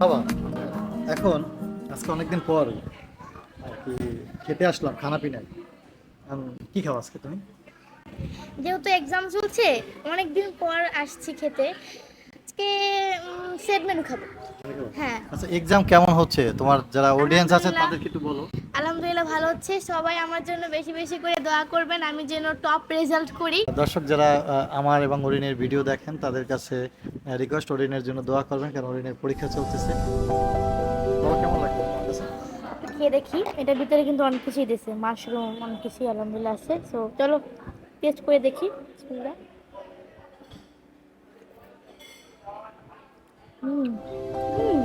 বাবা এখন আজকে অনেকদিন পর আর কি খেতে আসলাম খানা পিনায়। কি খাও আজকে তুমি? যেহেতু এক্সাম চলছে, অনেকদিন পর আসছি খেতে। আজকে সেট মেনু খাবো। হ্যাঁ। আচ্ছা, এক্সাম কেমন হচ্ছে? তোমার যারা অডিয়েন্স আছে আলহামদুলিল্লাহ। তাদেরকে একটু বলো। আলহামদুলিল্লাহ ভালো হচ্ছে। সবাই আমার জন্য বেশি বেশি করে দোয়া করবেন, আমি যেন টপ রেজাল্ট করি। দর্শক যারা আমার এবং অরিনের ভিডিও দেখেন তাদের কাছে রিকোয়েস্ট, অরিনের জন্য দোয়া করবেন, কারণ অরিনের পরীক্ষা চলতেছে। বাবা, কেমন লাগছে তোমার কাছে? একটু খেয়ে দেখি। এটার ভিতরে কিন্তু অনেক কিছুই দিয়েছে, মাশরুম অনেক কিছুই আলহামদুলিল্লাহ আছে। সো চলো টেস্ট করে দেখি। বিসমিল্লাহ। হুম হুম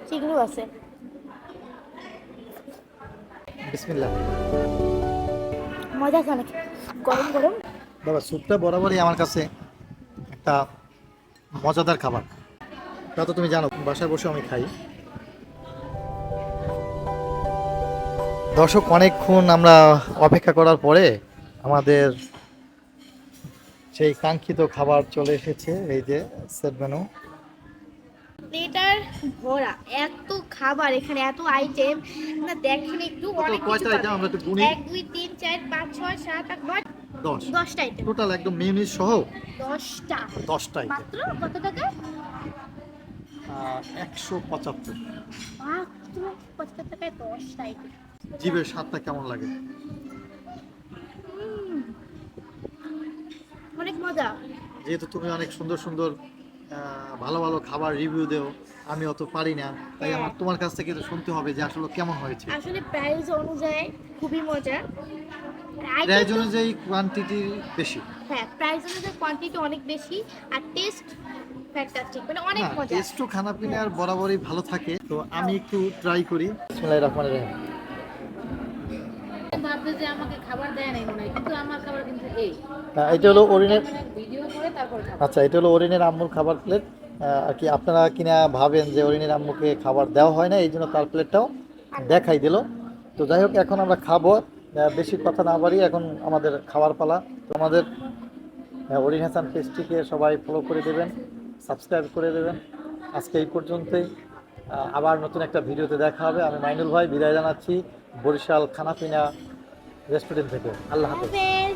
চিকনও আছে। বিসমিল্লাহ। মজা আছে অনেক, গরম গরম। বাবা, স্যুপটা বরাবরই আমার কাছে একটা মজাদার খাবার। তা তো তুমি জানো, বাসায় বসে আমি খাই। দর্শক, অনেকক্ষণ আমরা অপেক্ষা করার পরে আমাদের সেই কাঙ্ক্ষিত খাবার চলে এসেছে। এই যে সেট মেনু। প্লেটার ভরা, এত খাবার, এখানে এত আইটেম না, দেখেন একটু টোটাল অনেক কিছু কয়টা আইটেম পাবেন। আমরা একটু গুনি? 1 2 3 4 5 6 7 8 9 10। 10টা আইটেম। টোটাল একদম মিউনিস সহ 10টা 10টা আইটেম। মাত্র কত টাকা? 175। মাত্র 75 টাকায় 10টা আইটেম। জিভের স্বাদটা কেমন লাগে? অনেক মজা। যেহেতু তুমি অনেক সুন্দর সুন্দর ভালো ভালো খাবার রিভিউ দেও, আমি অত পারি না, তাই হ্যাঁ, আমার তোমার কাছ থেকে তো শুনতে হবে যে আসলে কেমন হয়েছে। আসলে প্রাইস অনুযায়ী খুবই মজা। আইটেম প্রাইস তো অনুযায়ী কোয়ান্টিটি বেশি। হ্যাঁ, প্রাইস অনুযায়ী কোয়ান্টিটি অনেক বেশি, আর টেস্ট ফ্যান্টাস্টিক, মানে অনেক না, মজা। টেস্টও খানা হ্যাঁ, পিনার বরাবরই ভালো থাকে, তো আমি একটু ট্রাই করি। বিসমিল্লাহির রহমানির রহিম। ভাববে যে আমাকে খাবার দেয় নাই মনে হয়, কিন্তু আমার খাবার কিন্তু এই এটা হলো অরিনের। ভিডিও করে তারপর খাবো। আচ্ছা, এটা হলো অরিনের আম্মুর খাবার প্লেট। আর কি আপনারা কিনা ভাবেন যে অরিনের আম্মুকে খাবার দেওয়া হয় না, এই জন্য তার প্লেটটাও দেখাই দিল। তো যাই হোক, এখন আমরা খাবো। বেশি কথা না বাড়িয়ে এখন আমাদের খাবার পালা। তো আমাদের অরিন হাসান পেজটিকে সবাই ফলো করে দেবেন, সাবস্ক্রাইব করে দেবেন। আজকে এই পর্যন্তই। আবার নতুন একটা ভিডিওতে দেখা হবে। আমি মাইনুল ভাই বিদায় জানাচ্ছি বরিশাল খানাপিনা রেস্টুরেন্ট থেকে। আল্লাহ হাফেজ। হাফেজ।